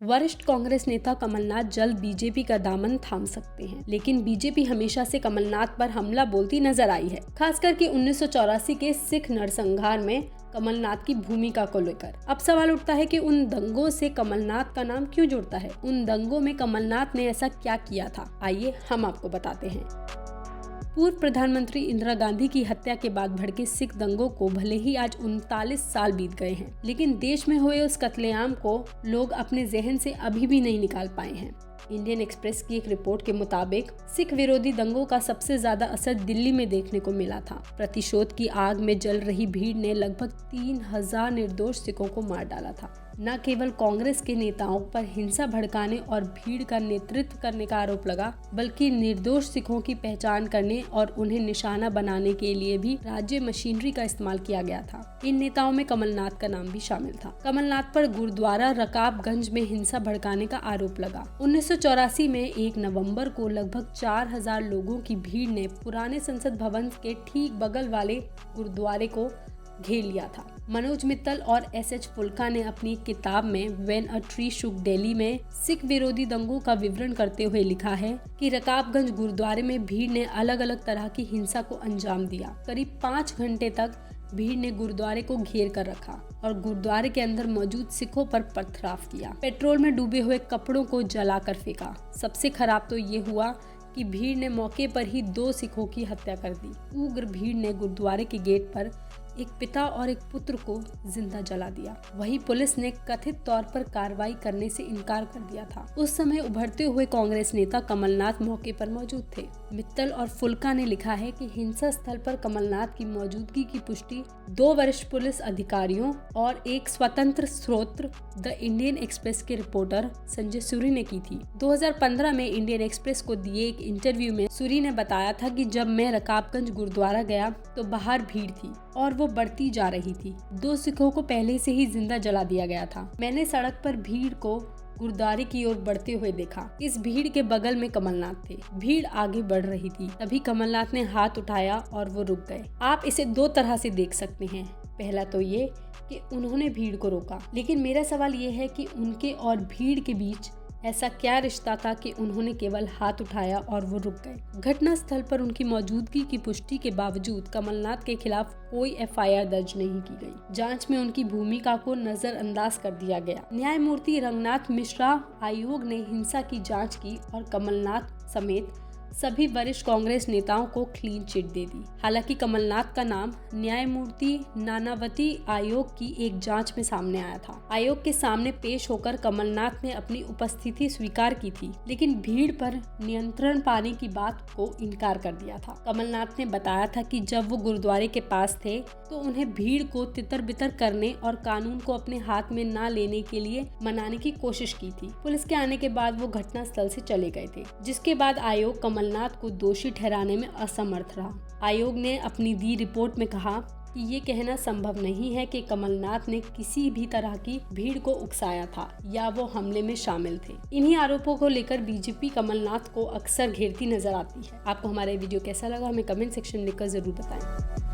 वरिष्ठ कांग्रेस नेता कमलनाथ जल्द बीजेपी का दामन थाम सकते हैं, लेकिन बीजेपी हमेशा से कमलनाथ पर हमला बोलती नजर आई है, खासकर कि 1984 के सिख नरसंहार में कमलनाथ की भूमिका को लेकर। अब सवाल उठता है कि उन दंगों से कमलनाथ का नाम क्यों जुड़ता है? उन दंगों में कमलनाथ ने ऐसा क्या किया था? आइए हम आपको बताते हैं। पूर्व प्रधानमंत्री इंदिरा गांधी की हत्या के बाद भड़के सिख दंगों को भले ही आज 39 साल बीत गए हैं, लेकिन देश में हुए उस कत्लेआम को लोग अपने जहन से अभी भी नहीं निकाल पाए हैं। इंडियन एक्सप्रेस की एक रिपोर्ट के मुताबिक सिख विरोधी दंगों का सबसे ज्यादा असर दिल्ली में देखने को मिला था। प्रतिशोध की आग में जल रही भीड़ ने लगभग 3000 निर्दोष सिखों को मार डाला था। न केवल कांग्रेस के नेताओं पर हिंसा भड़काने और भीड़ का नेतृत्व करने का आरोप लगा, बल्कि निर्दोष सिखों की पहचान करने और उन्हें निशाना बनाने के लिए भी राज्य मशीनरी का इस्तेमाल किया गया था। इन नेताओं में कमलनाथ का नाम भी शामिल था। कमलनाथ पर गुरुद्वारा रकाबगंज में हिंसा भड़काने का आरोप लगा। 1984 में 1 नवंबर को लगभग 4000 लोगों की भीड़ ने पुराने संसद भवन के ठीक बगल वाले गुरुद्वारे को घेर लिया था। मनोज मित्तल और एस.एच. फुल्का ने अपनी किताब में व्हेन अ ट्री शुक दिल्ली में सिख विरोधी दंगों का विवरण करते हुए लिखा है कि रकाबगंज गुरुद्वारे में भीड़ ने अलग अलग तरह की हिंसा को अंजाम दिया। करीब 5 घंटे तक भीड़ ने गुरुद्वारे को घेर कर रखा और गुरुद्वारे के अंदर मौजूद सिखों पर पथराव किया। पेट्रोल में डूबे हुए कपड़ों को जलाकर फेंका। सबसे खराब तो ये हुआ कि भीड़ ने मौके पर ही 2 सिखों की हत्या कर दी। उग्र भीड़ ने गुरुद्वारे के गेट पर एक पिता और एक पुत्र को जिंदा जला दिया। वहीं पुलिस ने कथित तौर पर कार्रवाई करने से इनकार कर दिया था। उस समय उभरते हुए कांग्रेस नेता कमलनाथ मौके पर मौजूद थे। मित्तल और फुल्का ने लिखा है कि हिंसा स्थल पर कमलनाथ की मौजूदगी की पुष्टि 2 वरिष्ठ पुलिस अधिकारियों और एक स्वतंत्र स्रोत द इंडियन एक्सप्रेस के रिपोर्टर संजय सूरी ने की थी। 2015 में इंडियन एक्सप्रेस को दिए एक इंटरव्यू में सूरी ने बताया था कि जब मैं रकाबगंज गुरुद्वारा गया तो बाहर भीड़ थी और वो बढ़ती जा रही थी। 2 सिखों को पहले से ही जिंदा जला दिया गया था। मैंने सड़क पर भीड़ को गुरुद्वारे की ओर बढ़ते हुए देखा। इस भीड़ के बगल में कमलनाथ थे। भीड़ आगे बढ़ रही थी। तभी कमलनाथ ने हाथ उठाया और वो रुक गए। आप इसे 2 तरह से देख सकते हैं। पहला तो ये कि उन्होंने भीड़ को रोका, लेकिन मेरा सवाल ये है कि उनके और भीड़ के बीच ऐसा क्या रिश्ता था कि उन्होंने केवल हाथ उठाया और वो रुक गए। घटना स्थल पर उनकी मौजूदगी की पुष्टि के बावजूद कमलनाथ के खिलाफ कोई एफआईआर दर्ज नहीं की गई। जांच में उनकी भूमिका को नजरअंदाज कर दिया गया। न्यायमूर्ति रंगनाथ मिश्रा आयोग ने हिंसा की जांच की और कमलनाथ समेत सभी वरिष्ठ कांग्रेस नेताओं को क्लीन चिट दे दी। हालांकि कमलनाथ का नाम न्यायमूर्ति नानावती आयोग की एक जांच में सामने आया था। आयोग के सामने पेश होकर कमलनाथ ने अपनी उपस्थिति स्वीकार की थी, लेकिन भीड़ पर नियंत्रण पाने की बात को इनकार कर दिया था। कमलनाथ ने बताया था कि जब वो गुरुद्वारे के पास थे तो उन्हें भीड़ को तितर बितर करने और कानून को अपने हाथ में न लेने के लिए मनाने की कोशिश की थी। पुलिस के आने के बाद वो घटना स्थल से चले गए थे, जिसके बाद आयोग कमलनाथ को दोषी ठहराने में असमर्थ रहा। आयोग ने अपनी दी रिपोर्ट में कहा कि ये कहना संभव नहीं है कि कमलनाथ ने किसी भी तरह की भीड़ को उकसाया था या वो हमले में शामिल थे। इन्हीं आरोपों को लेकर बीजेपी कमलनाथ को अक्सर घेरती नजर आती है। आपको हमारा वीडियो कैसा लगा हमें कमेंट सेक्शन में लिखकर जरूर बताएं।